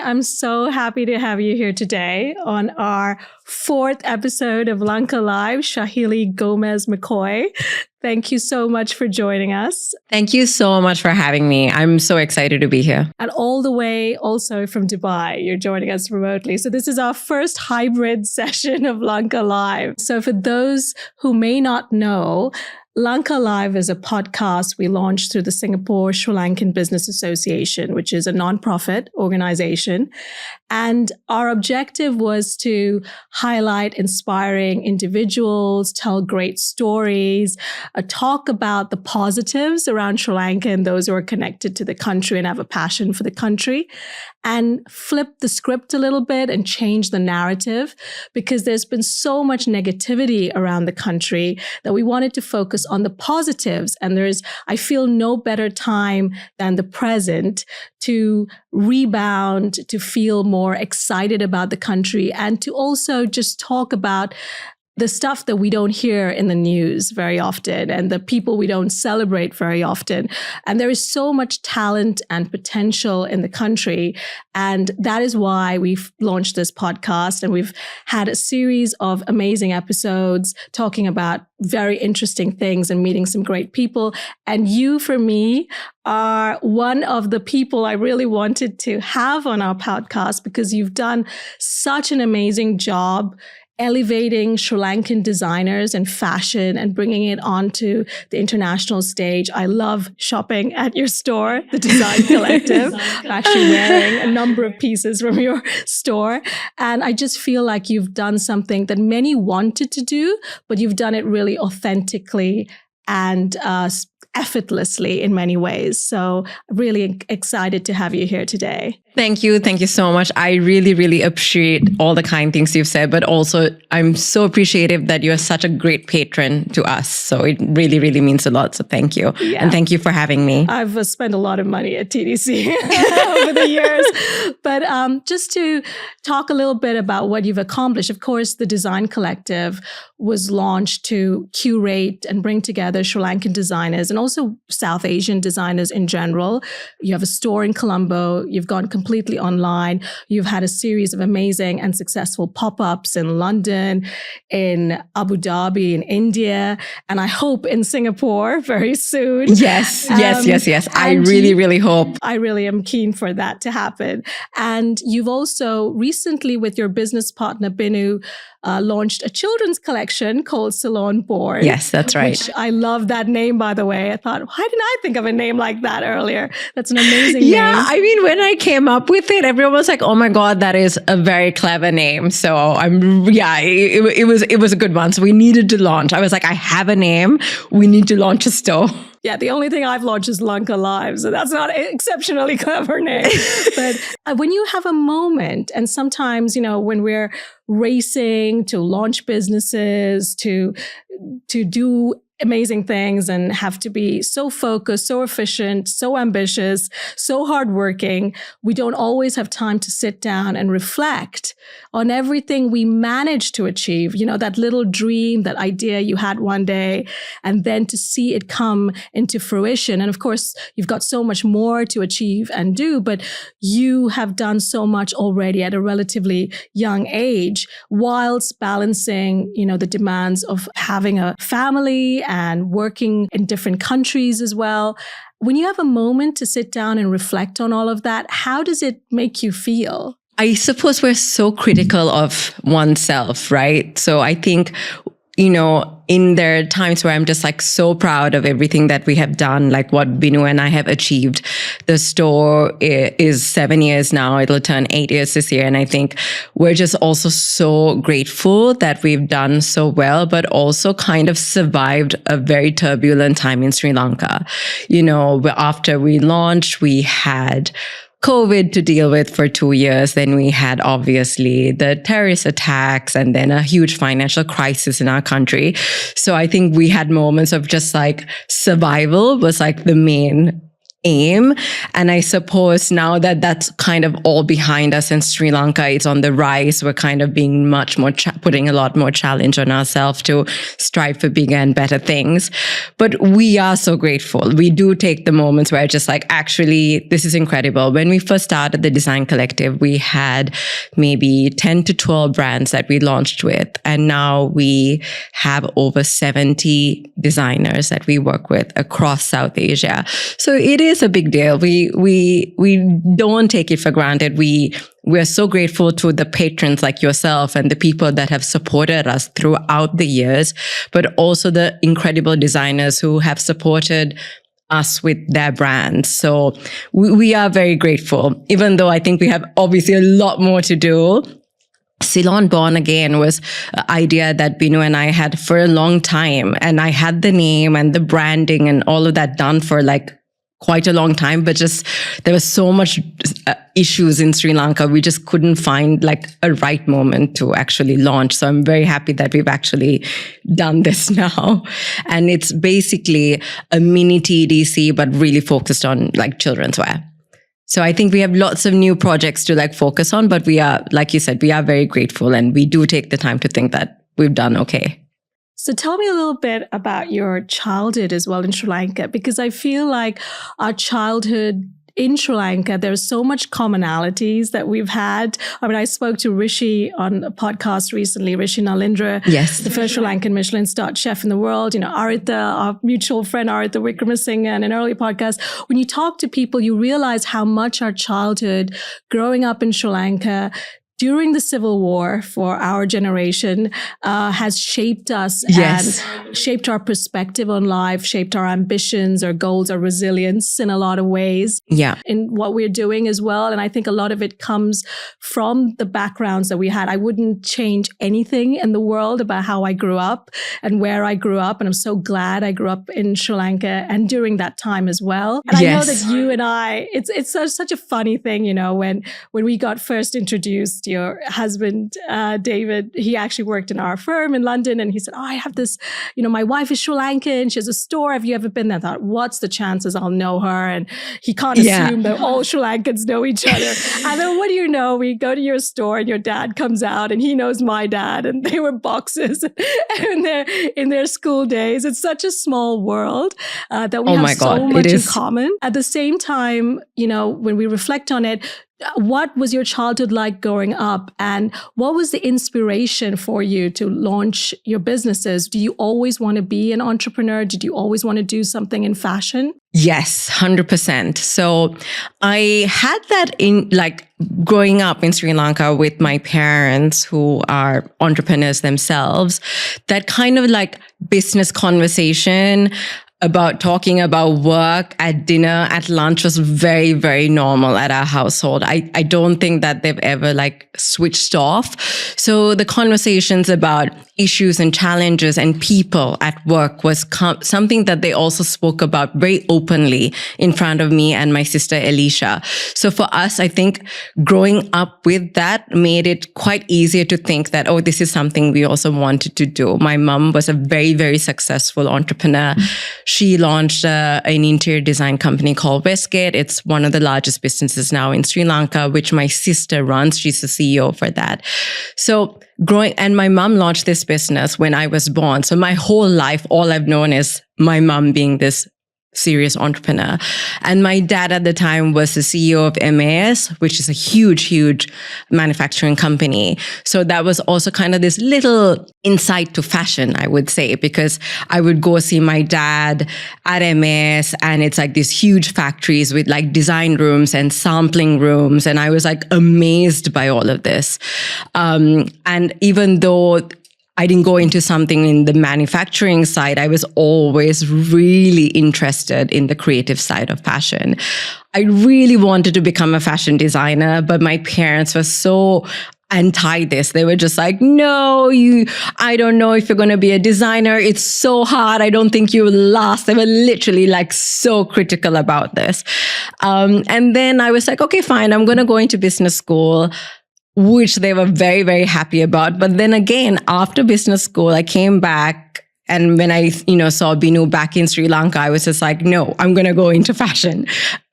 I'm so happy to have you here today on our 4th episode of Lanka Live, Shahili Gomes-McCoy. Thank you so much for joining us. Thank you so much for having me. I'm so excited to be here. And all the way also from Dubai, you're joining us remotely. So this is our first hybrid session of Lanka Live. So for those who may not know, Lanka Live is a podcast we launched through the Singapore Sri Lankan Business Association, which is a nonprofit organization. And our objective was to highlight inspiring individuals, tell great stories, talk about the positives around Sri Lanka and those who are connected to the country and have a passion for the country, and flip the script a little bit and change the narrative, because there's been so much negativity around the country that we wanted to focus on the positives. And I feel no better time than the present to rebound, to feel more excited about the country, and to also just talk about the stuff that we don't hear in the news very often and the people we don't celebrate very often. And there is so much talent and potential in the country. And that is why we've launched this podcast. And we've had a series of amazing episodes talking about very interesting things and meeting some great people. And you, for me, are one of the people I really wanted to have on our podcast, because you've done such an amazing job elevating Sri Lankan designers and fashion and bringing it onto the international stage. I love shopping at your store, the Design Collective. I'm actually wearing a number of pieces from your store. And I just feel like you've done something that many wanted to do, but you've done it really authentically and effortlessly in many ways. So really excited to have you here today. Thank you. Thank you so much. I really, really appreciate all the kind things you've said, but also I'm so appreciative that you're such a great patron to us. So it really, really means a lot. So thank you. Yeah. And thank you for having me. I've spent a lot of money at TDC over the years. But just to talk a little bit about what you've accomplished, of course, the Design Collective was launched to curate and bring together Sri Lankan designers and also South Asian designers in general. You have a store in Colombo. You've gone completely online. You've had a series of amazing and successful pop-ups in London, in Abu Dhabi, in India, and I hope in Singapore very soon. Yes. I really hope. I really am keen for that to happen. And you've also recently, with your business partner, Binu, launched a children's collection called Salon Born. Yes, that's right. Which I love that name, by the way. I thought, why didn't I think of a name like that earlier? That's an amazing name. Yeah, I mean, when I came up with it, everyone was like, oh my God, that is a very clever name. So it was a good one. So we needed to launch. I was like, I have a name. We need to launch a store. Yeah, the only thing I've launched is Lanka Live, so that's not an exceptionally clever name. But when you have a moment, and sometimes, when we're racing to launch businesses, to do amazing things and have to be so focused, so efficient, so ambitious, so hardworking, we don't always have time to sit down and reflect on everything we managed to achieve. That little dream, that idea you had one day, and then to see it come into fruition. And of course, you've got so much more to achieve and do, but you have done so much already at a relatively young age, whilst balancing, the demands of having a family and working in different countries as well. When you have a moment to sit down and reflect on all of that, how does it make you feel? I suppose we're so critical of oneself, right? So I think, in there are times where I'm just like so proud of everything that we have done, like what Binu and I have achieved. The store is 7 years now. It'll turn 8 years this year. And I think we're just also so grateful that we've done so well, but also kind of survived a very turbulent time in Sri Lanka. After we launched, we had COVID to deal with for 2 years. Then we had obviously the terrorist attacks and then a huge financial crisis in our country. So I think we had moments of just like survival was like the main aim. And I suppose now that that's kind of all behind us and Sri Lanka is on the rise, we're kind of being much more, putting a lot more challenge on ourselves to strive for bigger and better things. But we are so grateful. We do take the moments where just like, actually, this is incredible. When we first started the Design Collective, we had maybe 10 to 12 brands that we launched with. And now we have over 70 designers that we work with across South Asia. So it is a big deal. We don't take it for granted. We're so grateful to the patrons like yourself and the people that have supported us throughout the years, but also the incredible designers who have supported us with their brands. So we are very grateful, even though I think we have obviously a lot more to do. Ceylon Born Again was an idea that Binu and I had for a long time. And I had the name and the branding and all of that done for like quite a long time, but just there was so much issues in Sri Lanka. We just couldn't find like a right moment to actually launch. So I'm very happy that we've actually done this now. And it's basically a mini TDC, but really focused on like children's wear. So I think we have lots of new projects to like focus on, but we are, like you said, we are very grateful and we do take the time to think that we've done okay. So tell me a little bit about your childhood as well in Sri Lanka, because I feel like our childhood in Sri Lanka, there's so much commonalities that we've had. I mean, I spoke to Rishi on a podcast recently, Rishi Nalindra, yes, the first Sri Lankan Michelin-starred chef in the world, Aritha, our mutual friend Aritha Wickramasinghe, in an early podcast. When you talk to people, you realize how much our childhood growing up in Sri Lanka during the Civil War for our generation has shaped us and shaped our perspective on life, shaped our ambitions, our goals, our resilience in a lot of ways in what we're doing as well. And I think a lot of it comes from the backgrounds that we had. I wouldn't change anything in the world about how I grew up and where I grew up. And I'm so glad I grew up in Sri Lanka and during that time as well. And I know that you and I, it's such a funny thing, when we got first introduced, your husband, David, he actually worked in our firm in London. And he said, I have this, my wife is Sri Lankan. She has a store. Have you ever been there? I thought, what's the chances I'll know her? And he can't assume that all Sri Lankans know each other. And then what do you know? We go to your store and your dad comes out and he knows my dad. And they were boxes in their school days. It's such a small world that we have so much in common. At the same time, when we reflect on it, what was your childhood like growing up? And what was the inspiration for you to launch your businesses? Do you always want to be an entrepreneur? Did you always want to do something in fashion? Yes, 100%. So I had that in like growing up in Sri Lanka with my parents who are entrepreneurs themselves, that kind of like business conversation about talking about work at dinner, at lunch was very, very normal at our household. I don't think that they've ever like switched off. So the conversations about issues and challenges and people at work was something that they also spoke about very openly in front of me and my sister Alicia. So for us, I think growing up with that made it quite easier to think that, oh, this is something we also wanted to do. My mom was a very, very successful entrepreneur. She launched an interior design company called Westgate. It's one of the largest businesses now in Sri Lanka, which my sister runs. She's the CEO for that. So and my mom launched this business when I was born. So my whole life, all I've known is my mom being this serious entrepreneur. And my dad at the time was the CEO of MAS, which is a huge, huge manufacturing company. So that was also kind of this little insight to fashion, I would say, because I would go see my dad at MAS and it's like these huge factories with like design rooms and sampling rooms. And I was like amazed by all of this. And even though I didn't go into something in the manufacturing side, I was always really interested in the creative side of fashion. I really wanted to become a fashion designer, but my parents were so anti this. They were just like, no, I don't know if you're going to be a designer. It's so hard. I don't think you will last. They were literally like so critical about this. And then I was like, okay, fine. I'm going to go into business school, which they were very, very happy about. But then again, after business school, I came back And when I, saw Binu back in Sri Lanka, I was just like, no, I'm going to go into fashion.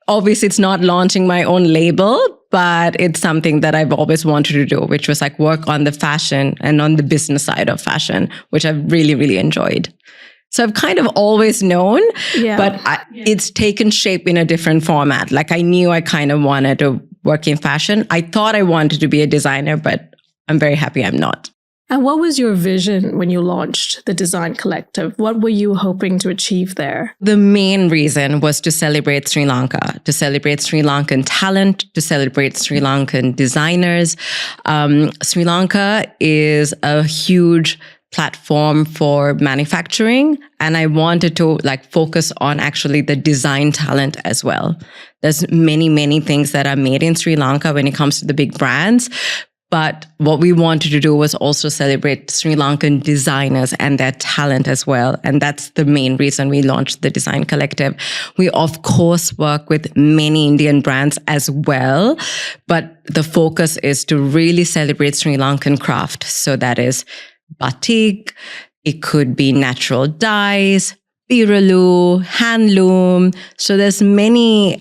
Obviously, it's not launching my own label, but it's something that I've always wanted to do, which was like work on the fashion and on the business side of fashion, which I've really, really enjoyed. So I've kind of always known, but it's taken shape in a different format. Like I knew I kind of wanted to work in fashion. I thought I wanted to be a designer, but I'm very happy I'm not. And what was your vision when you launched the Design Collective? What were you hoping to achieve there? The main reason was to celebrate Sri Lanka, to celebrate Sri Lankan talent, to celebrate Sri Lankan designers. Sri Lanka is a huge platform for manufacturing, and I wanted to focus on actually the design talent as well. There's many things that are made in Sri Lanka when it comes to the big brands. But what we wanted to do was also celebrate Sri Lankan designers and their talent as well. And that's the main reason we launched the Design Collective. We, of course, work with many Indian brands as well. But the focus is to really celebrate Sri Lankan craft. So that is batik, it could be natural dyes, Piralu, handloom. So there's many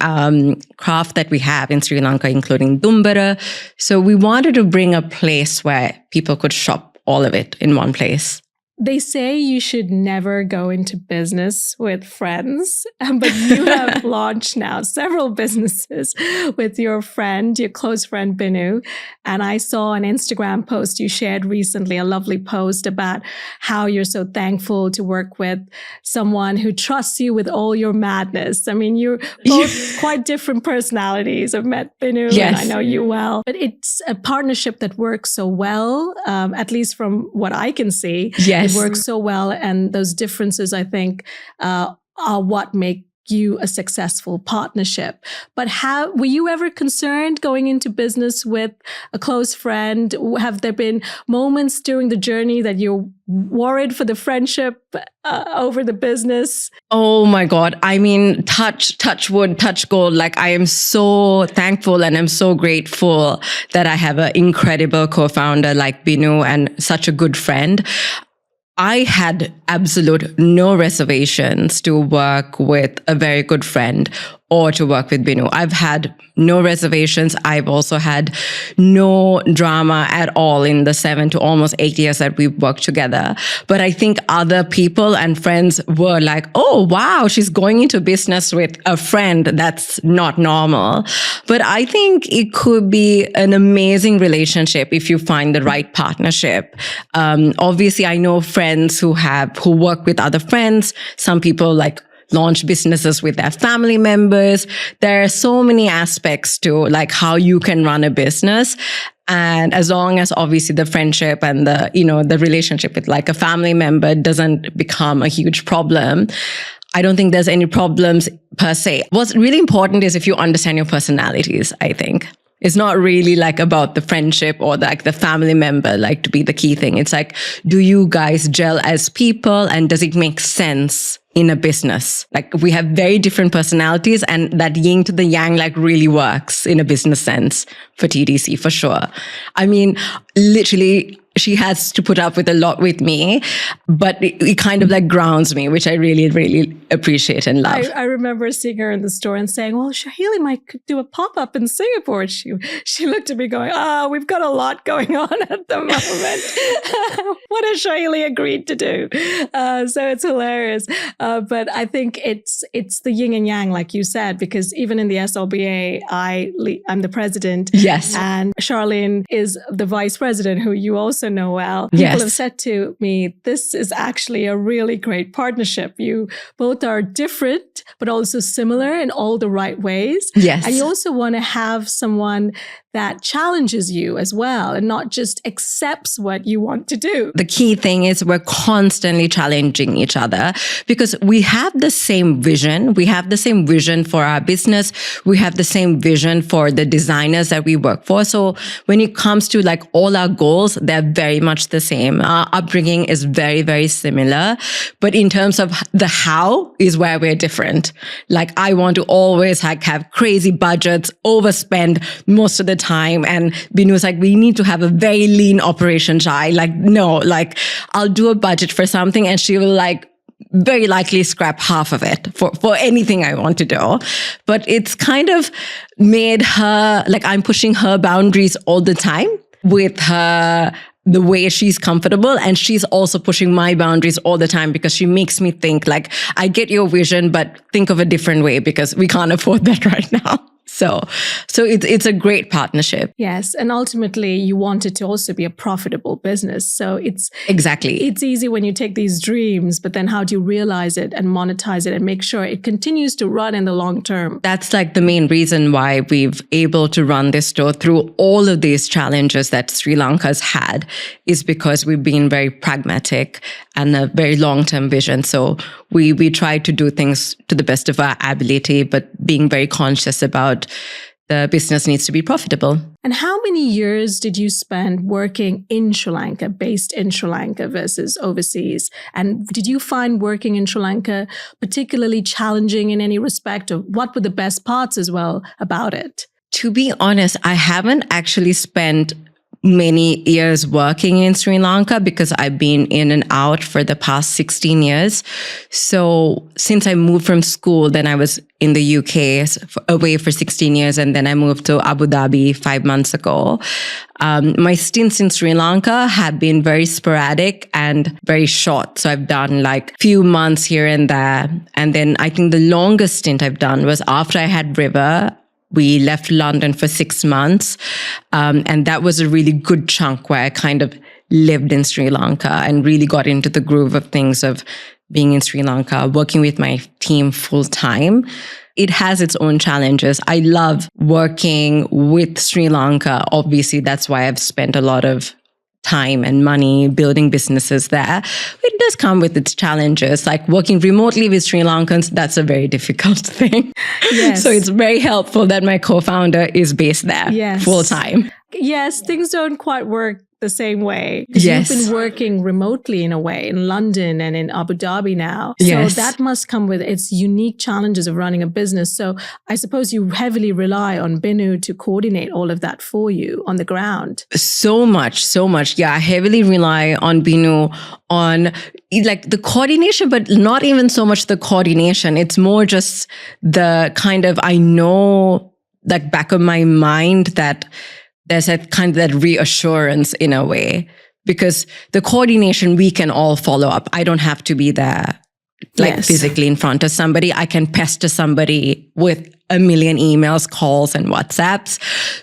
craft that we have in Sri Lanka, including Dumbara. So we wanted to bring a place where people could shop all of it in one place. They say you should never go into business with friends, but you have launched now several businesses with your friend, your close friend, Binu. And I saw an Instagram post you shared recently, a lovely post about how you're so thankful to work with someone who trusts you with all your madness. I mean, you're both quite different personalities. I've met Binu and I know you well, but it's a partnership that works so well, at least from what I can see. Yes. It works so well. And those differences, I think, are what make you a successful partnership. But were you ever concerned going into business with a close friend? Have there been moments during the journey that you're worried for the friendship over the business? Oh my God. I mean, touch wood, touch gold. I am so thankful and I'm so grateful that I have an incredible co-founder like Binu and such a good friend. I had absolute no reservations to work with a very good friend or to work with Binu. I've had no reservations. I've also had no drama at all in the 7 to almost 8 years that we've worked together. But I think other people and friends were like, oh, wow, she's going into business with a friend. That's not normal. But I think it could be an amazing relationship if you find the right partnership. Obviously, I know friends who work with other friends. Some people launch businesses with their family members. There are so many aspects to how you can run a business. And as long as obviously the friendship and the relationship with a family member doesn't become a huge problem, I don't think there's any problems per se. What's really important is if you understand your personalities, I think. It's not really about the friendship or the family member, to be the key thing. It's do you guys gel as people and does it make sense in a business? We have very different personalities and that yin to the yang really works in a business sense for TDC for sure. I mean, literally, she has to put up with a lot with me, but it kind of grounds me, which I really, really appreciate and love. I remember seeing her in the store and saying, well, Shahili might do a pop-up in Singapore. She looked at me going, we've got a lot going on at the moment. What has Shahili agreed to do? So it's hilarious. But I think it's the yin and yang, like you said, because even in the SLBA, I'm the president. Yes. And Charlene is the vice president, who you also know well. People have said to me, this is actually a really great partnership. You both are different, but also similar in all the right ways. Yes. And you also want to have someone that challenges you as well and not just accepts what you want to do. The key thing is we're constantly challenging each other because we have the same vision. We have the same vision for our business. We have the same vision for the designers that we work for. So when it comes to all our goals, they're very much the same. Our upbringing is very, very similar. But in terms of the how is where we're different. I want to always have crazy budgets, overspend most of the time. And Binu was like, we need to have a very lean operation, Shai. Like, no, like I'll do a budget for something and she will like very likely scrap half of it for anything I want to do. But it's kind of made her, like I'm pushing her boundaries all the time with her, the way she's comfortable. And she's also pushing my boundaries all the time because she makes me think like, I get your vision, but think of a different way because we can't afford that right now. So it's a great partnership. Yes. And ultimately you want it to also be a profitable business. So it's easy when you take these dreams, but then how do you realize it and monetize it and make sure it continues to run in the long term? That's like the main reason why we've able to run this store through all of these challenges that Sri Lanka's had, is because we've been very pragmatic and a very long-term vision. So we try to do things to the best of our ability, but being very conscious about the business needs to be profitable. And how many years did you spend working in Sri Lanka, based in Sri Lanka versus overseas? And did you find working in Sri Lanka particularly challenging in any respect? Or what were the best parts as well about it? To be honest, I haven't actually spent many years working in Sri Lanka because I've been in and out for the past 16 years. So since I moved from school, then I was in the UK away for 16 years. And then I moved to Abu Dhabi 5 months ago. My stints in Sri Lanka have been very sporadic and very short. So I've done like few months here and there. And then I think the longest stint I've done was after I had River. We left London for 6 months. And that was a really good chunk where I kind of lived in Sri Lanka and really got into the groove of things of being in Sri Lanka, working with my team full time. It has its own challenges. I love working with Sri Lanka. Obviously, that's why I've spent a lot of time and money building businesses there. It does come with its challenges, like working remotely with Sri Lankans. That's a very difficult thing. Yes. So it's very helpful that my co-founder is based there full time. Yes, things don't quite work the same way. Because you've been working remotely in a way in London and in Abu Dhabi now. So that must come with its unique challenges of running a business. So I suppose you heavily rely on Binu to coordinate all of that for you on the ground. So much. Yeah, I heavily rely on Binu on like the coordination, but not even so much the coordination. It's more just the kind of, I know like back of my mind that there's that kind of that reassurance in a way, because the coordination, we can all follow up. I don't have to be there like physically in front of somebody. I can pester somebody with a million emails, calls, and WhatsApps.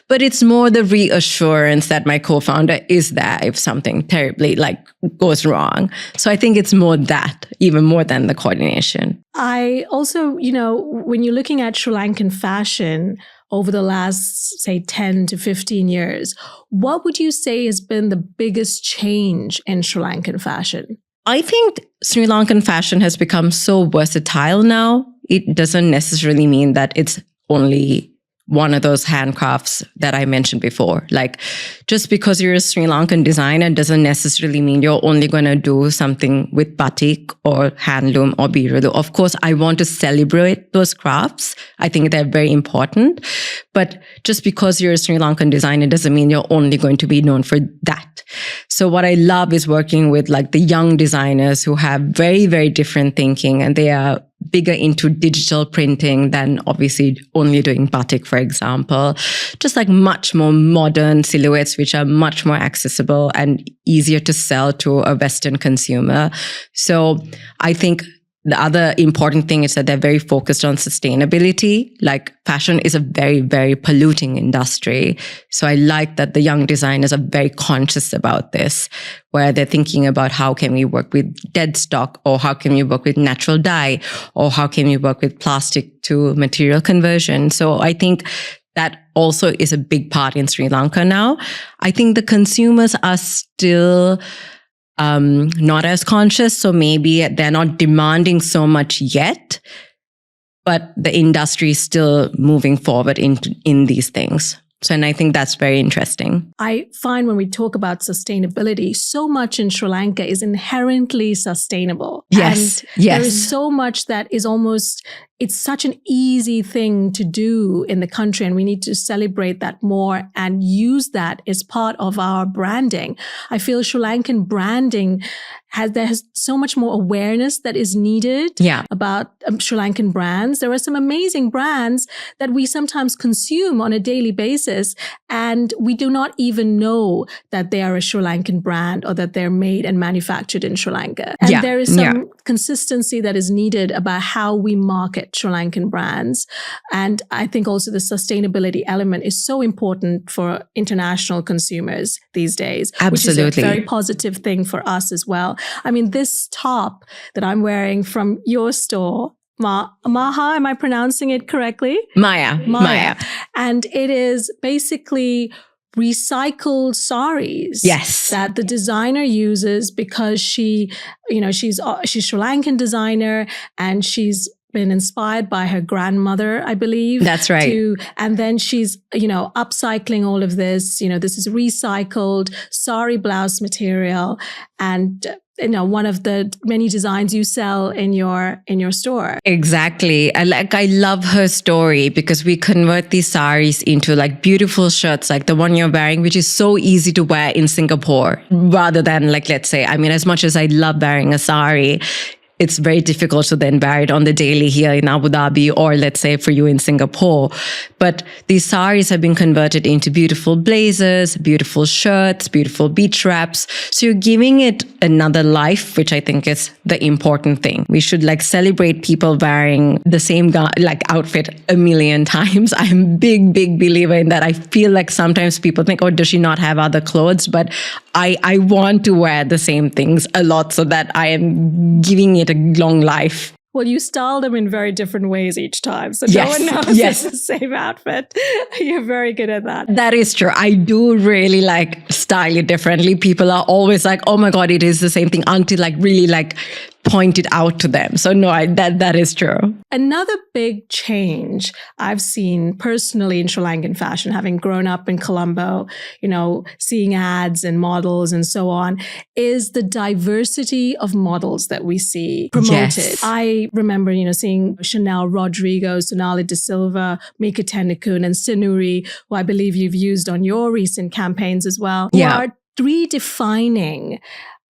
But it's more the reassurance that my co-founder is there if something terribly like goes wrong. So I think it's more that, even more than the coordination. I also, when you're looking at Sri Lankan fashion over the last, say, 10 to 15 years, what would you say has been the biggest change in Sri Lankan fashion? I think Sri Lankan fashion has become so versatile now. It doesn't necessarily mean that it's only one of those handcrafts that I mentioned before. Like, just because you're a Sri Lankan designer doesn't necessarily mean you're only going to do something with batik or handloom or birudu. Of course, I want to celebrate those crafts. I think they're very important. But just because you're a Sri Lankan designer doesn't mean you're only going to be known for that. So what I love is working with like the young designers who have very, very different thinking, and they are bigger into digital printing than obviously only doing batik, for example. Just like much more modern silhouettes, which are much more accessible and easier to sell to a Western consumer. So I think the other important thing is that they're very focused on sustainability. Like, fashion is a very, very polluting industry. So I like that the young designers are very conscious about this, where they're thinking about how can we work with dead stock, or how can we work with natural dye, or how can we work with plastic to material conversion. So I think that also is a big part in Sri Lanka now. I think the consumers are still not as conscious, so maybe they're not demanding so much yet, but the industry is still moving forward in these things. So, and I think that's very interesting. I find when we talk about sustainability, so much in Sri Lanka is inherently sustainable. Yes, and yes. There is so much that is almost, it's such an easy thing to do in the country, and we need to celebrate that more and use that as part of our branding. I feel Sri Lankan branding has so much more awareness that is needed about Sri Lankan brands. There are some amazing brands that we sometimes consume on a daily basis, and we do not even know that they are a Sri Lankan brand or that they're made and manufactured in Sri Lanka. And there is some consistency that is needed about how we market Sri Lankan brands. And I think also the sustainability element is so important for international consumers these days. Absolutely. Which is a very positive thing for us as well. I mean, this top that I'm wearing from your store, Maha, am I pronouncing it correctly? Maya. And it is basically recycled saris that the designer uses because she's Sri Lankan designer, and she's been inspired by her grandmother, I believe. That's right. And then she's, upcycling all of this. This is recycled sari blouse material, and one of the many designs you sell in your store. Exactly. I love her story because we convert these saris into like beautiful shirts, like the one you're wearing, which is so easy to wear in Singapore, rather than like, let's say, as much as I love wearing a sari, it's very difficult to then wear it on the daily here in Abu Dhabi, or let's say for you in Singapore. But these saris have been converted into beautiful blazers, beautiful shirts, beautiful beach wraps. So you're giving it another life, which I think is the important thing. We should like celebrate people wearing the same outfit a million times. I'm a big believer in that. I feel like sometimes people think, oh, does she not have other clothes? But I want to wear the same things a lot so that I am giving it a long life. Well, you style them in very different ways each time. So no one knows it's the same outfit. You're very good at that. That is true. I do really like style it differently. People are always like, oh my God, it is the same thing, until really point it out to them. So no, that is true. Another big change I've seen personally in Sri Lankan fashion, having grown up in Colombo, seeing ads and models and so on, is the diversity of models that we see promoted. Yes. I remember, seeing Chanel Rodrigo, Sonali De Silva, Mika Tendakun, and Sinuri, who I believe you've used on your recent campaigns as well, who are redefining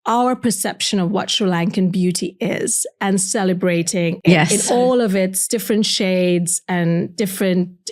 our perception of what Sri Lankan beauty is and celebrating it in all of its different shades and different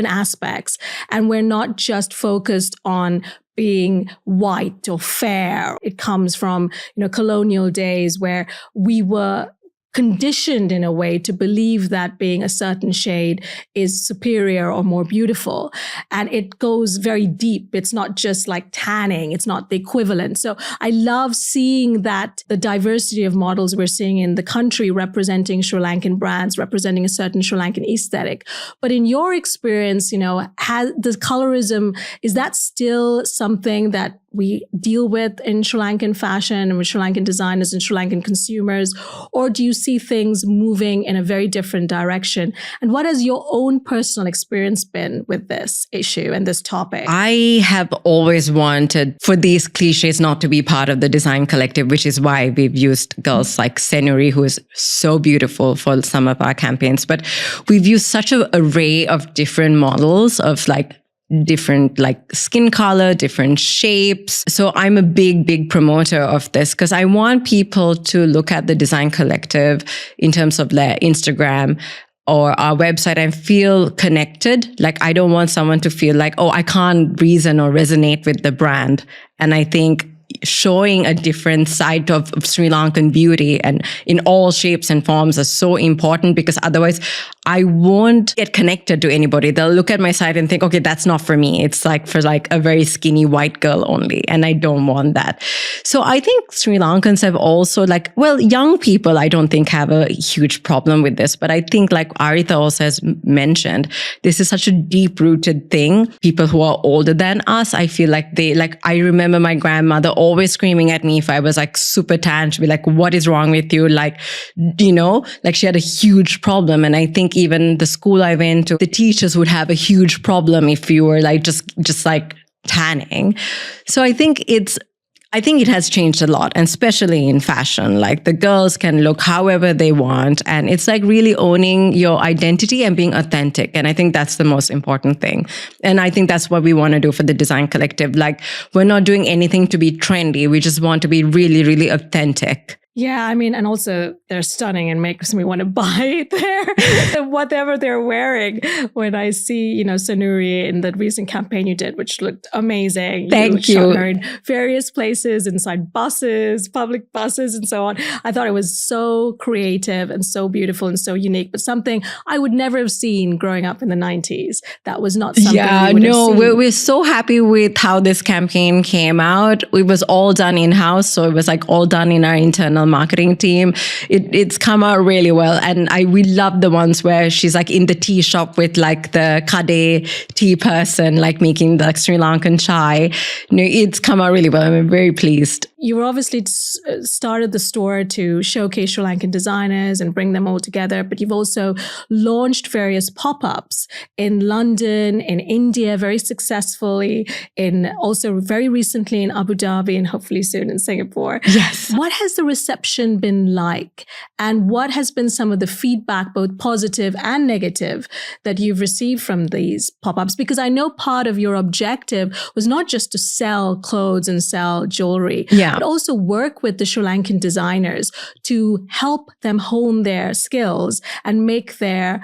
aspects. And we're not just focused on being white or fair. It comes from, colonial days where we were conditioned in a way to believe that being a certain shade is superior or more beautiful. And it goes very deep. It's not just like tanning. It's not the equivalent. So I love seeing that the diversity of models we're seeing in the country representing Sri Lankan brands, representing a certain Sri Lankan aesthetic. But in your experience, has the colorism, is that still something that we deal with in Sri Lankan fashion and with Sri Lankan designers and Sri Lankan consumers? Or do you see things moving in a very different direction? And what has your own personal experience been with this issue and this topic? I have always wanted for these cliches not to be part of the design collective, which is why we've used girls like Senuri, who is so beautiful for some of our campaigns. But we've used such an array of different models of different skin color, different shapes. So I'm a big promoter of this because I want people to look at the design collective in terms of their Instagram or our website and feel connected. I don't want someone to feel like, oh, I can't reason or resonate with the brand. And I think showing a different side of Sri Lankan beauty and in all shapes and forms are so important, because otherwise I won't get connected to anybody. They'll look at my site and think, okay, that's not for me. It's for a very skinny white girl only. And I don't want that. So I think Sri Lankans have also young people, I don't think have a huge problem with this. But I think Aritha also has mentioned, this is such a deep rooted thing. People who are older than us, I feel like they, I remember my grandmother always screaming at me if I was super tan. She'd be like, what is wrong with you? She had a huge problem. And I think even the school I went to, the teachers would have a huge problem if you were like just like tanning. So I think it has changed a lot, and especially in fashion. Like the girls can look however they want, and it's like really owning your identity and being authentic. And I think that's the most important thing. And I think that's what we want to do for the design collective. Like we're not doing anything to be trendy. We just want to be really, really authentic. Yeah, I mean, and also they're stunning and makes me want to buy whatever they're wearing. When I see, Sanuri in the recent campaign you did, which looked amazing. Thank you. Shot her in various places, inside buses, public buses, and so on. I thought it was so creative and so beautiful and so unique, but something I would never have seen growing up in the 90s. That was not something we would have seen. We're so happy with how this campaign came out. It was all done in-house, so it was like all done in our internal marketing team. It's come out really well, and we love the ones where she's like in the tea shop with like the Kade tea person, like making the Sri Lankan chai. It's come out really well. I'm very pleased. You were obviously started the store to showcase Sri Lankan designers and bring them all together, but you've also launched various pop-ups in London, in India, very successfully, also very recently in Abu Dhabi, and hopefully soon in Singapore. Yes. What has the reception been like? And what has been some of the feedback, both positive and negative, that you've received from these pop-ups? Because I know part of your objective was not just to sell clothes and sell jewelry, but also work with the Sri Lankan designers to help them hone their skills and make their,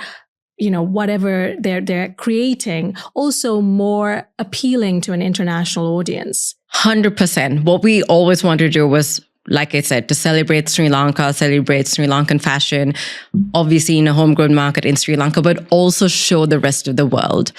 whatever they're creating also more appealing to an international audience. 100%. What we always wanted to do was, like I said, to celebrate Sri Lanka, celebrate Sri Lankan fashion, obviously in a homegrown market in Sri Lanka, but also show the rest of the world.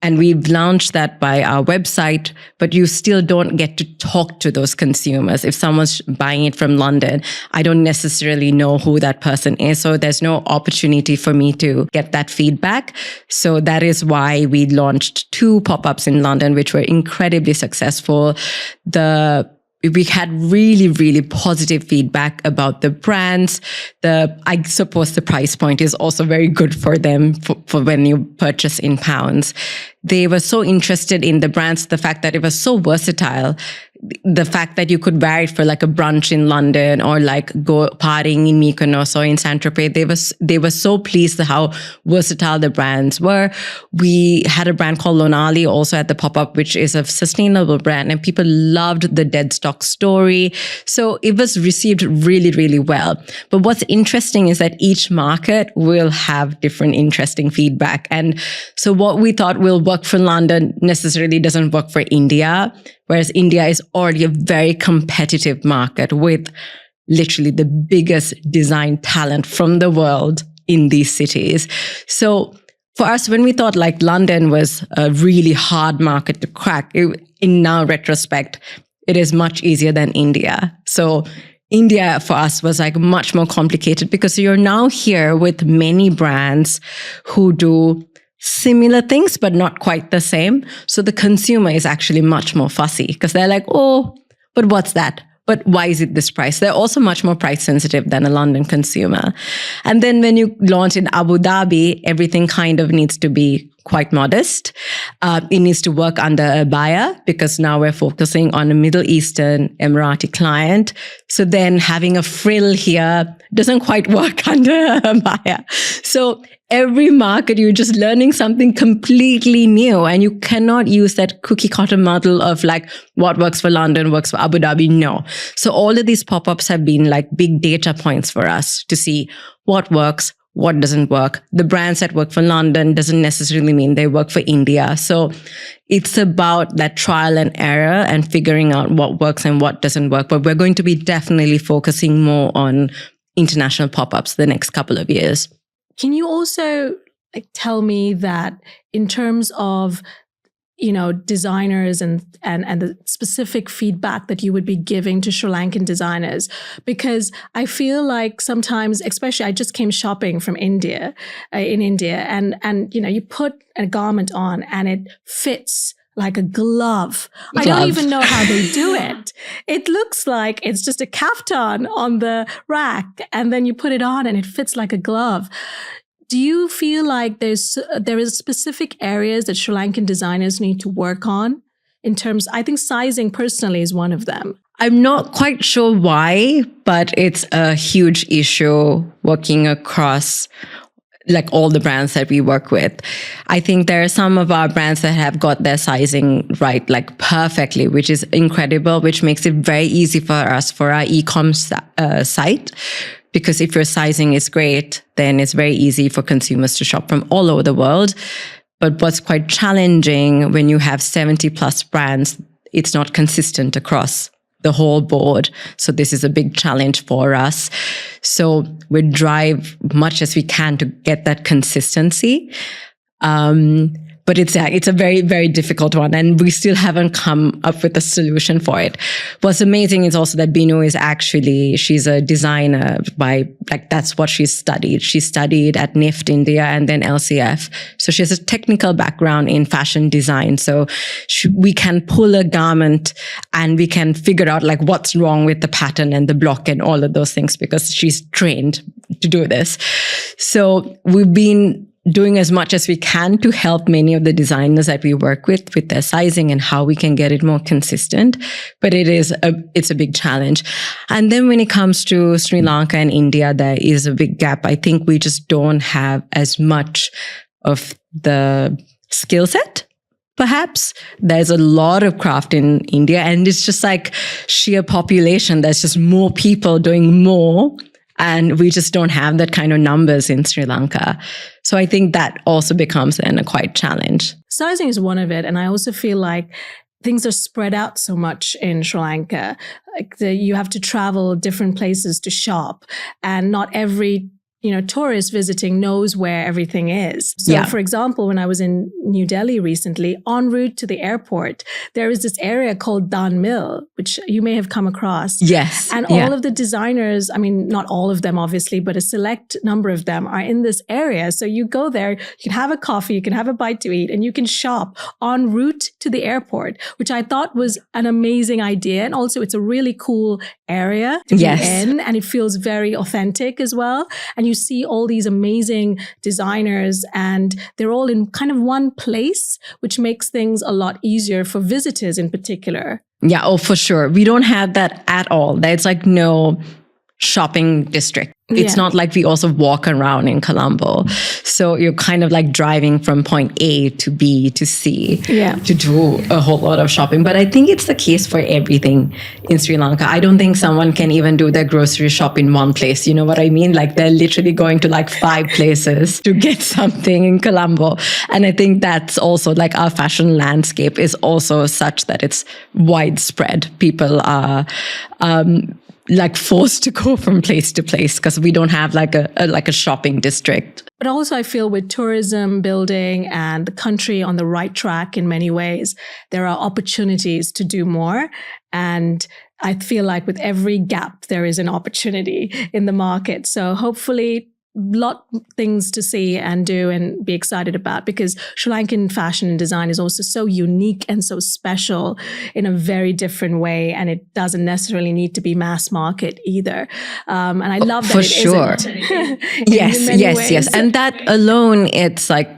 And we've launched that by our website, but you still don't get to talk to those consumers. If someone's buying it from London, I don't necessarily know who that person is. So there's no opportunity for me to get that feedback. So that is why we launched 2 pop-ups in London, which were incredibly successful. We had really, really positive feedback about the brands. I suppose the price point is also very good for them for when you purchase in pounds. They were so interested in the brands, the fact that it was so versatile, the fact that you could wear it for like a brunch in London or like go partying in Mykonos or in Saint-Tropez. They were so pleased at how versatile the brands were. We had a brand called Lonali also at the pop-up, which is a sustainable brand, and people loved the dead stock story. So it was received really, really well. But what's interesting is that each market will have different interesting feedback. And so what we thought will work for London necessarily doesn't work for India, whereas India is already a very competitive market with literally the biggest design talent from the world in these cities. So for us, when we thought like London was a really hard market to crack, in now retrospect, it is much easier than India. So India for us was like much more complicated because you're now here with many brands who do similar things, but not quite the same. So the consumer is actually much more fussy because they're like, oh, but what's that? But why is it this price? They're also much more price sensitive than a London consumer. And then when you launch in Abu Dhabi, everything kind of needs to be quite modest. It needs to work under a buyer because now we're focusing on a Middle Eastern Emirati client. So then having a frill here doesn't quite work under a buyer. So every market, you're just learning something completely new, and you cannot use that cookie cutter model of like what works for London works for Abu Dhabi. No. So all of these pop-ups have been like big data points for us to see what works, what doesn't work. The brands that work for London doesn't necessarily mean they work for India. So it's about that trial and error and figuring out what works and what doesn't work. But we're going to be definitely focusing more on international pop-ups the next couple of years. Can you also tell me that in terms of, designers and the specific feedback that you would be giving to Sri Lankan designers? Because I feel like sometimes, especially I just came shopping from India, and you put a garment on and it fits like a glove. I don't even know how they do it. It looks like it's just a kaftan on the rack, and then you put it on and it fits like a glove. Do you feel like there is specific areas that Sri Lankan designers need to work on in terms, I think sizing personally is one of them. I'm not quite sure why, but it's a huge issue working across like all the brands that we work with. I think there are some of our brands that have got their sizing right, like perfectly, which is incredible, which makes it very easy for us for our e-com site. Because if your sizing is great, then it's very easy for consumers to shop from all over the world. But what's quite challenging when you have 70 plus brands, it's not consistent across the whole board. So this is a big challenge for us. So we drive much as we can to get that consistency. But it's a very, very difficult one. And we still haven't come up with a solution for it. What's amazing is also that Binu she's a designer that's what she studied. She studied at NIFT India and then LCF. So she has a technical background in fashion design. So we can pull a garment and we can figure out like what's wrong with the pattern and the block and all of those things because she's trained to do this. So we've been doing as much as we can to help many of the designers that we work with their sizing and how we can get it more consistent. But it's a big challenge. And then when it comes to Sri Lanka and India, there is a big gap. I think we just don't have as much of the skill set. Perhaps there's a lot of craft in India and it's just like sheer population. There's just more people doing more. And we just don't have that kind of numbers in Sri Lanka. So I think that also becomes then a quite challenge. Sizing is one of it. And I also feel like things are spread out so much in Sri Lanka. Like you have to travel different places to shop. And not every tourist visiting knows where everything is. So for example, when I was in New Delhi recently, en route to the airport, there is this area called Dan Mill, which you may have come across. Yes. And all of the designers, I mean, not all of them, obviously, but a select number of them are in this area. So you go there, you can have a coffee, you can have a bite to eat, and you can shop en route to the airport, which I thought was an amazing idea. And also it's a really cool area to be in, and it feels very authentic as well. And you see all these amazing designers and they're all in kind of one place, which makes things a lot easier for visitors in particular. Yeah, oh, for sure. We don't have that at all. There's like no shopping district. It's not like we also walk around in Colombo. So you're kind of like driving from point A to B to C to do a whole lot of shopping. But I think it's the case for everything in Sri Lanka. I don't think someone can even do their grocery shop in one place. You know what I mean? Like they're literally going to like 5 places to get something in Colombo. And I think that's also like our fashion landscape is also such that it's widespread. People are like forced to go from place to place because we don't have like a shopping district. But also I feel with tourism building and the country on the right track in many ways, there are opportunities to do more. And I feel like with every gap, there is an opportunity in the market. So hopefully lot things to see and do and be excited about, because Sri Lankan fashion and design is also so unique and so special in a very different way, and it doesn't necessarily need to be mass market either. And I love that isn't. Yes. And that alone, it's like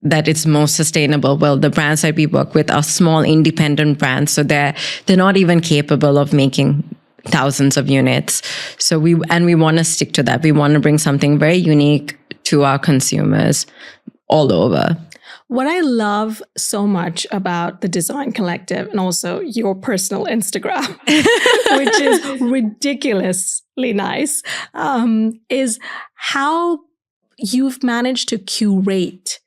that it's most sustainable. Well, the brands that we work with are small independent brands, so they're not even capable of making thousands of units. So we want to stick to that. We want to bring something very unique to our consumers all over. What I love so much about the Design Collective and also your personal Instagram, which is ridiculously nice, is how you've managed to curate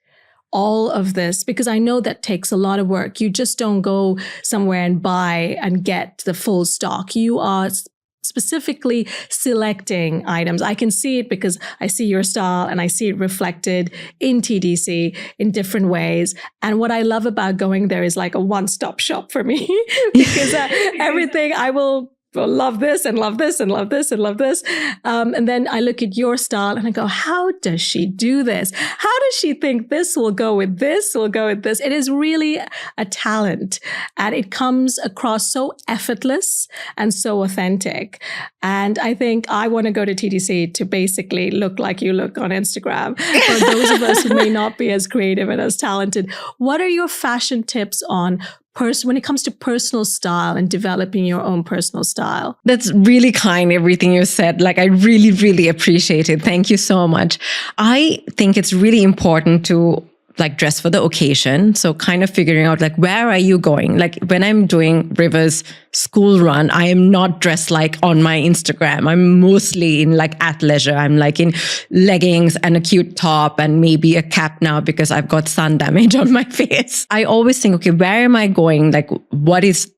all of this, because I know that takes a lot of work. You just don't go somewhere and buy and get the full stock. You are specifically selecting items. I can see it because I see your style and I see it reflected in TDC in different ways. And what I love about going there is like a one-stop shop for me because everything I will love this and love this and love this and love this. And then I look at your style and I go, how does she do this? How does she think this will go with this, will go with this? It is really a talent, and it comes across so effortless and so authentic. And I think I want to go to TDC to basically look like you look on Instagram. For those of us who may not be as creative and as talented, what are your fashion tips on when it comes to personal style and developing your own personal style? That's really kind, everything you said. Like, I really, really appreciate it. Thank you so much. I think it's really important to like dress for the occasion. So kind of figuring out like, where are you going? Like when I'm doing River's school run, I am not dressed like on my Instagram. I'm mostly in like athleisure. I'm like in leggings and a cute top and maybe a cap now because I've got sun damage on my face. I always think, okay, where am I going? Like what is,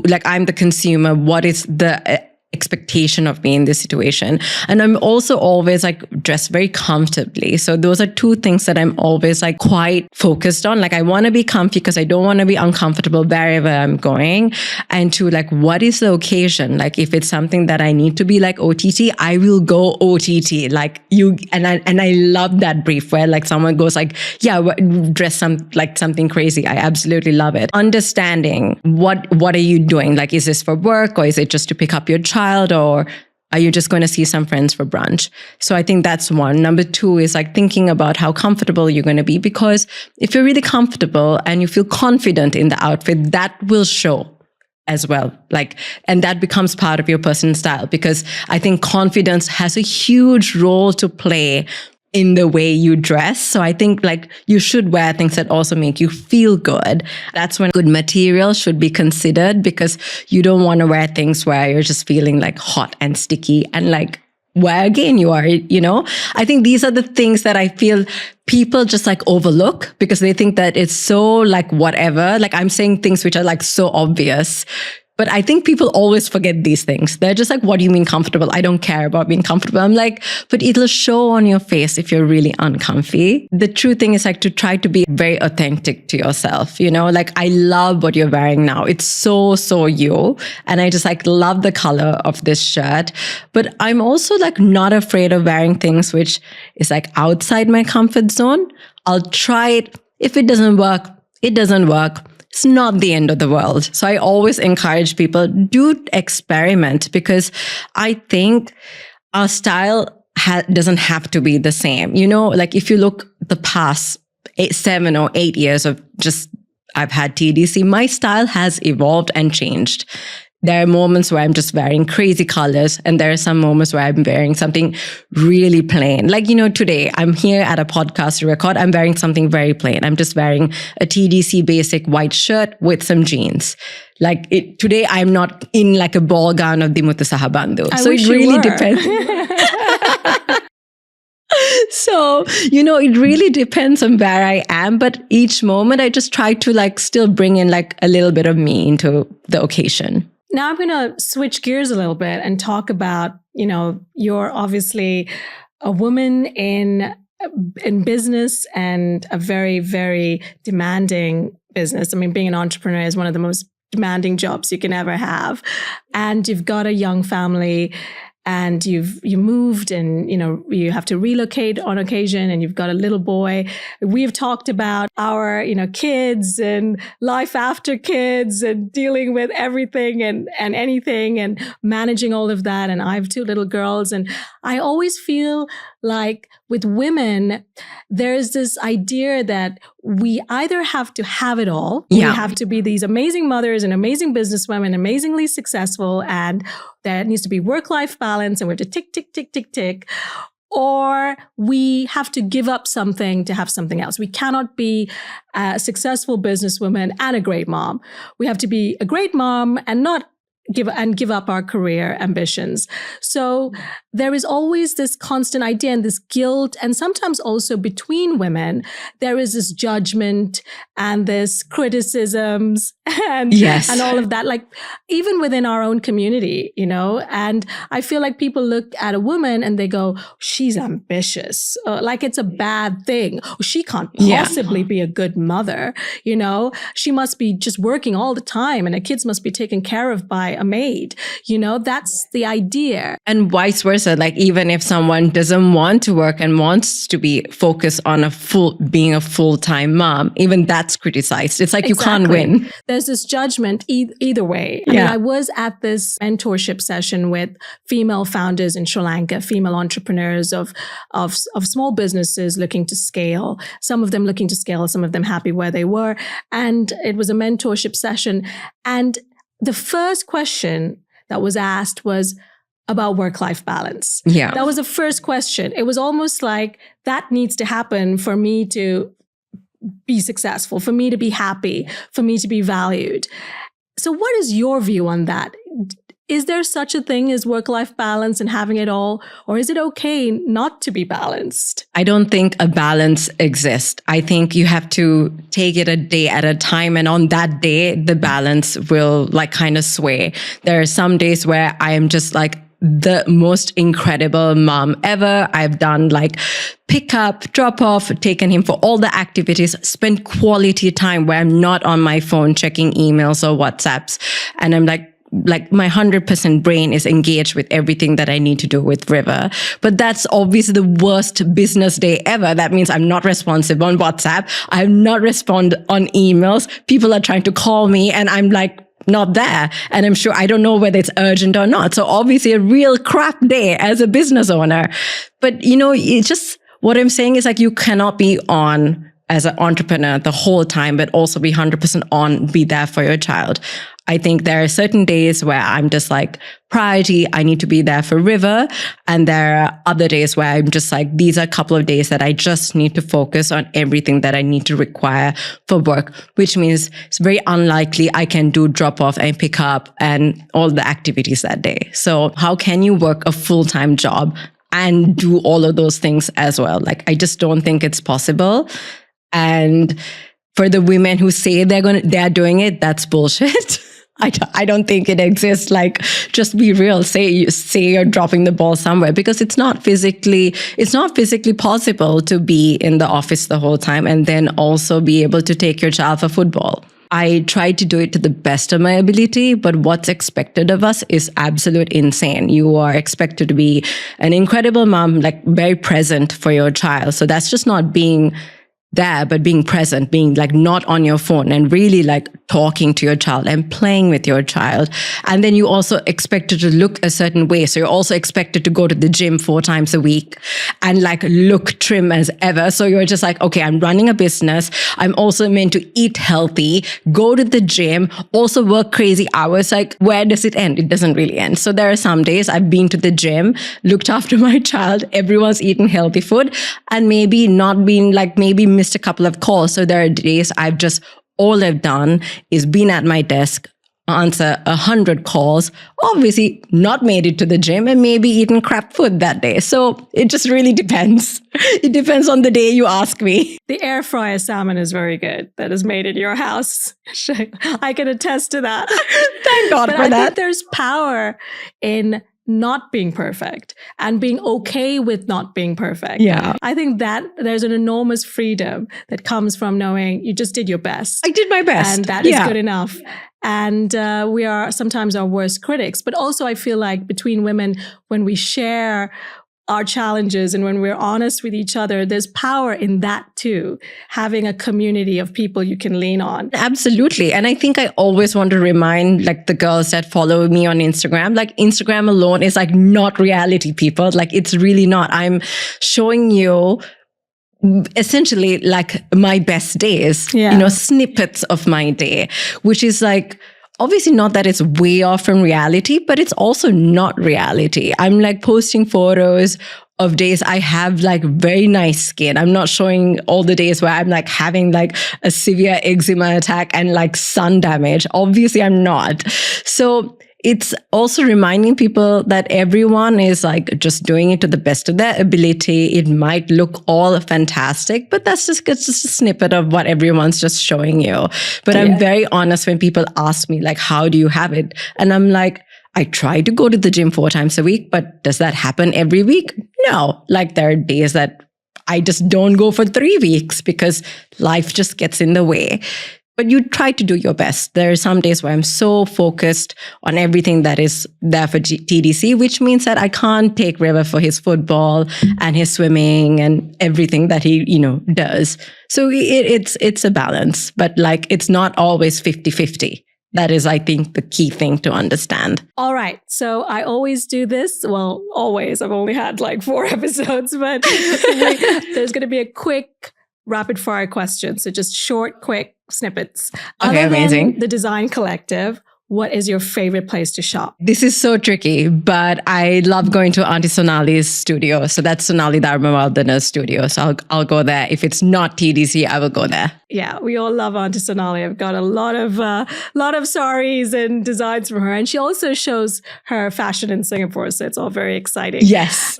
like I'm the consumer. What is the expectation of me in this situation? And I'm also always like dressed very comfortably. So those are two things that I'm always like quite focused on. Like I want to be comfy because I don't want to be uncomfortable wherever I'm going. And to like, what is the occasion? Like if it's something that I need to be like OTT, I will go OTT. Like you, and I love that brief where like someone goes like, yeah, dress something crazy. I absolutely love it. Understanding what are you doing? Like, is this for work or is it just to pick up your child? Or are you just going to see some friends for brunch? So I think that's one. Number two is like thinking about how comfortable you're going to be, because if you're really comfortable and you feel confident in the outfit, that will show as well. Like, and that becomes part of your personal style, because I think confidence has a huge role to play in the way you dress. So I think like you should wear things that also make you feel good. That's when good material should be considered, because you don't want to wear things where you're just feeling like hot and sticky and like where again you are, you know? I think these are the things that I feel people just like overlook because they think that it's so like whatever. Like I'm saying things which are like so obvious. But I think people always forget these things. They're just like, what do you mean comfortable? I don't care about being comfortable. I'm like, but it'll show on your face if you're really uncomfy. The true thing is like to try to be very authentic to yourself. You know, like I love what you're wearing now. It's so you. And I just like love the color of this shirt. But I'm also like not afraid of wearing things which is like outside my comfort zone. I'll try it. If it doesn't work, it doesn't work. It's not the end of the world. So I always encourage people, do experiment, because I think our style doesn't have to be the same. You know, like if you look the past 7 or 8 years of just, I've had TDC, my style has evolved and changed. There are moments where I'm just wearing crazy colors, and there are some moments where I'm wearing something really plain. Like, you know, today I'm here at a podcast to record. I'm wearing something very plain. I'm just wearing a TDC basic white shirt with some jeans. Like today I'm not in like a ball gown of Dimuthu Sahabandu. So it really depends. So, you know, it really depends on where I am. But each moment I just try to like still bring in like a little bit of me into the occasion. Now I'm going to switch gears a little bit and talk about, you know, you're obviously a woman in business, and a very, very demanding business. I mean, being an entrepreneur is one of the most demanding jobs you can ever have. And you've got a young family, and you moved, and you know you have to relocate on occasion, and you've got a little boy. We've talked about our kids and life after kids and dealing with everything and anything and managing all of that. And I have 2 little girls, and I always feel like with women, there's this idea that we either have to have it all. Yeah. We have to be these amazing mothers and amazing businesswomen, amazingly successful, and there needs to be work-life balance, and we have to tick, tick, tick, tick, tick. Or we have to give up something to have something else. We cannot be a successful businesswoman and a great mom. We have to be a great mom and not give up our career ambitions. So there is always this constant idea and this guilt, and sometimes also between women, there is this judgment and this criticisms and all of that, like even within our own community, you know. And I feel like people look at a woman and they go, she's ambitious, like it's a bad thing. She can't possibly be a good mother, you know. She must be just working all the time, and her kids must be taken care of by a maid. That's the idea. And vice versa. Like, even if someone doesn't want to work and wants to be focused on being a full-time mom, even that's criticized. It's like, you can't win. There's this judgment either way. I mean, I was at this mentorship session with female founders in Sri Lanka, female entrepreneurs of small businesses looking to scale, some of them looking to scale, some of them happy where they were. And it was a mentorship session. And the first question that was asked was about work-life balance. Yeah. That was the first question. It was almost like that needs to happen for me to be successful, for me to be happy, for me to be valued. So what is your view on that? Is there such a thing as work-life balance and having it all? Or is it okay not to be balanced? I don't think a balance exists. I think you have to take it a day at a time. And on that day, the balance will like kind of sway. There are some days where I am just like the most incredible mom ever. I've done like pick up, drop off, taken him for all the activities, spent quality time where I'm not on my phone checking emails or WhatsApps. And I'm like my 100% brain is engaged with everything that I need to do with River. But that's obviously the worst business day ever. That means I'm not responsive on WhatsApp. I'm not respond on emails. People are trying to call me and I'm like, not there. And I'm sure I don't know whether it's urgent or not. So obviously a real crap day as a business owner. But it's just, what I'm saying is like, you cannot be on as an entrepreneur the whole time, but also be 100% on, be there for your child. I think there are certain days where I'm just like, priority, I need to be there for River. And there are other days where I'm just like, these are a couple of days that I just need to focus on everything that I need to require for work, which means it's very unlikely I can do drop off and pick up and all the activities that day. So how can you work a full-time job and do all of those things as well? Like, I just don't think it's possible. And for the women who say they're doing it, that's bullshit. I don't think it exists. Like, just be real. Say you're dropping the ball somewhere, because it's not physically possible to be in the office the whole time and then also be able to take your child for football. I try to do it to the best of my ability, but what's expected of us is absolute insane. You are expected to be an incredible mom, like very present for your child. So that's just not being there, but being present, being like not on your phone and really like talking to your child and playing with your child. And then you also expected to look a certain way. So you're also expected to go to the gym 4 times a week and like look trim as ever. So you're just like, okay, I'm running a business. I'm also meant to eat healthy, go to the gym, also work crazy hours. Like, where does it end? It doesn't really end. So there are some days I've been to the gym, looked after my child, everyone's eaten healthy food, and maybe not been like, maybe missed a couple of calls. So there are days all I've done is been at my desk, answer 100 calls, obviously not made it to the gym, and maybe eaten crap food that day. So it just really depends. It depends on the day, you ask me. The air fryer salmon is very good that is made in your house. I can attest to that. Thank God for that. I think there's power in not being perfect and being okay with not being perfect. Yeah. I think that there's an enormous freedom that comes from knowing you just did your best. I did my best. And that is good enough. And we are sometimes our worst critics. But also I feel like between women, when we share our challenges and when we're honest with each other, there's power in that too. Having a community of people you can lean on. Absolutely. And I think I always want to remind like the girls that follow me on Instagram, like Instagram alone is like not reality, people. Like, it's really not. I'm showing you essentially like my best days, snippets of my day, which is like, obviously not that it's way off from reality, but it's also not reality. I'm like posting photos of days I have like very nice skin. I'm not showing all the days where I'm like having like a severe eczema attack and like sun damage. Obviously I'm not. So it's also reminding people that everyone is like just doing it to the best of their ability. It might look all fantastic, but it's just a snippet of what everyone's just showing you. But I'm very honest when people ask me like, how do you have it? And I'm like, I try to go to the gym 4 times a week, but does that happen every week? No. Like, there are days that I just don't go for 3 weeks because life just gets in the way. but you try to do your best. There are some days where I'm so focused on everything that is there for TDC, which means that I can't take River for his football and his swimming and everything that he, does. So it's a balance, but like it's not always 50-50. That is, I think, the key thing to understand. All right. So I always do this. Well, always. I've only had like 4 episodes, but there's going to be a quick rapid fire question. So just short, quick snippets. Okay, amazing. The Design Collective, what is your favorite place to shop? This is so tricky, but I love going to Auntie Sonali's studio. So that's Sonali Dharmawardana's studio. So I'll go there. If it's not TDC, I will go there. Yeah, we all love Auntie Sonali. I've got a lot of saris and designs from her. And she also shows her fashion in Singapore. So it's all very exciting. Yes.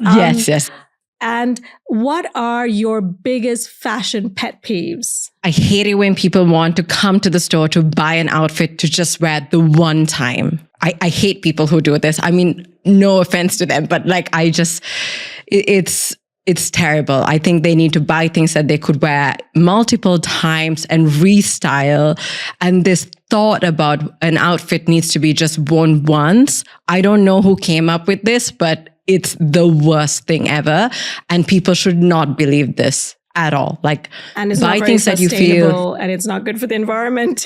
And what are your biggest fashion pet peeves? I hate it when people want to come to the store to buy an outfit to just wear it the one time. I hate people who do this. I mean, no offense to them, but like it's terrible. I think they need to buy things that they could wear multiple times and restyle. And this thought about an outfit needs to be just worn once. I don't know who came up with this, but it's the worst thing ever. And people should not believe this at all. Like, and it's buy not very things that you feel, and it's not good for the environment.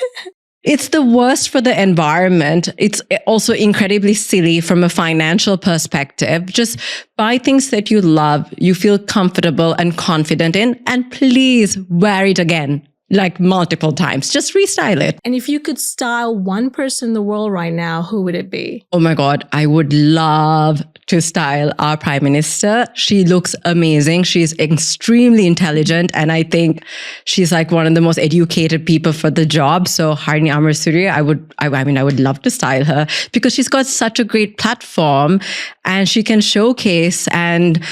It's the worst for the environment. It's also incredibly silly from a financial perspective. Just buy things that you love, you feel comfortable and confident in, and please wear it again. Like multiple times. Just restyle it. And if you could style one person in the world right now, who would it be? Oh my God, I would love to style our Prime Minister. She looks amazing. She's extremely intelligent. And I think she's like one of the most educated people for the job. So Harini Amarasuri, I would love to style her because she's got such a great platform and she can showcase and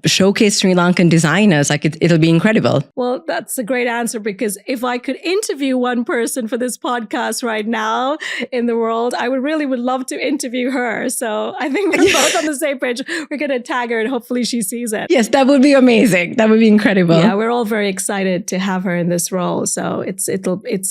showcase Sri Lankan designers. Like it'll be incredible. Well, that's a great answer because if I could interview one person for this podcast right now in the world, I would love to interview her. So I think we're both on the same page. We're going to tag her and hopefully she sees it. Yes, that would be amazing. That would be incredible. Yeah, we're all very excited to have her in this role. So it's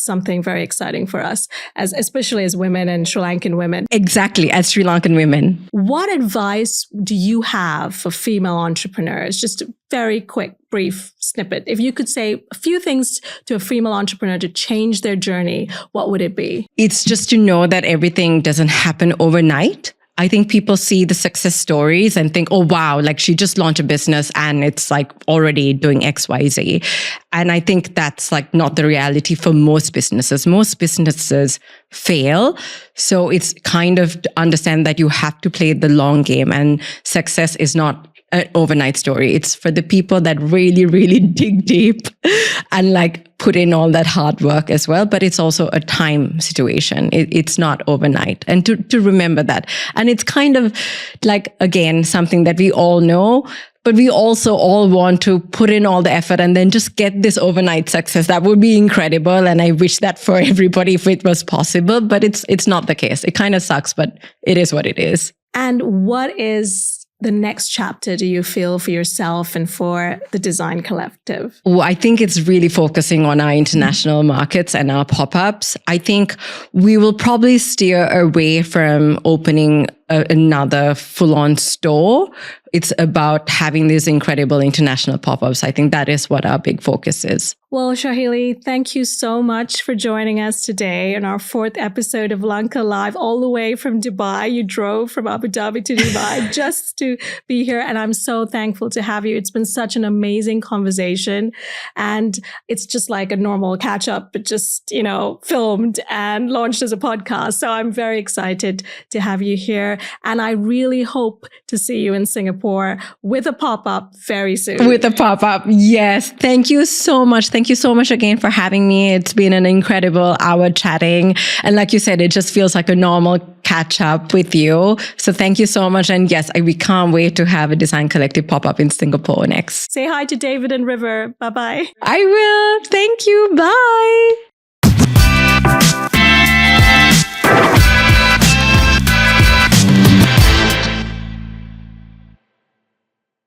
something very exciting for us, especially as women and Sri Lankan women. Exactly, as Sri Lankan women. What advice do you have for female entrepreneurs? Just a very quick, brief snippet. If you could say a few things to a female entrepreneur to change their journey, what would it be? It's just to know that everything doesn't happen overnight. I think people see the success stories and think, oh, wow, like she just launched a business and it's like already doing X, Y, Z. And I think that's like not the reality for most businesses. Most businesses fail. So it's kind of to understand that you have to play the long game and success is not an overnight story. It's for the people that really, really dig deep and like put in all that hard work as well. But it's also a time situation. It's not overnight. And to remember that. And it's kind of like, again, something that we all know, but we also all want to put in all the effort and then just get this overnight success. That would be incredible. And I wish that for everybody if it was possible, but it's not the case. It kind of sucks, but it is what it is. And what is the next chapter, do you feel, for yourself and for the Design Collective? Well, I think it's really focusing on our international markets and our pop-ups. I think we will probably steer away from opening another full-on store. It's about having these incredible international pop-ups. I think that is what our big focus is. Well, Shahili, thank you so much for joining us today in our 4th episode of Lanka Live, all the way from Dubai. You drove from Abu Dhabi to Dubai just to be here. And I'm so thankful to have you. It's been such an amazing conversation. And it's just like a normal catch-up, but just, filmed and launched as a podcast. So I'm very excited to have you here. And I really hope to see you in Singapore with a pop-up very soon. With a pop-up, yes. Thank you so much. Thank you so much again for having me. It's been an incredible hour chatting. And like you said, it just feels like a normal catch up with you. So thank you so much. And yes, we can't wait to have a Design Collective pop-up in Singapore next. Say hi to David and River. Bye-bye. I will. Thank you. Bye.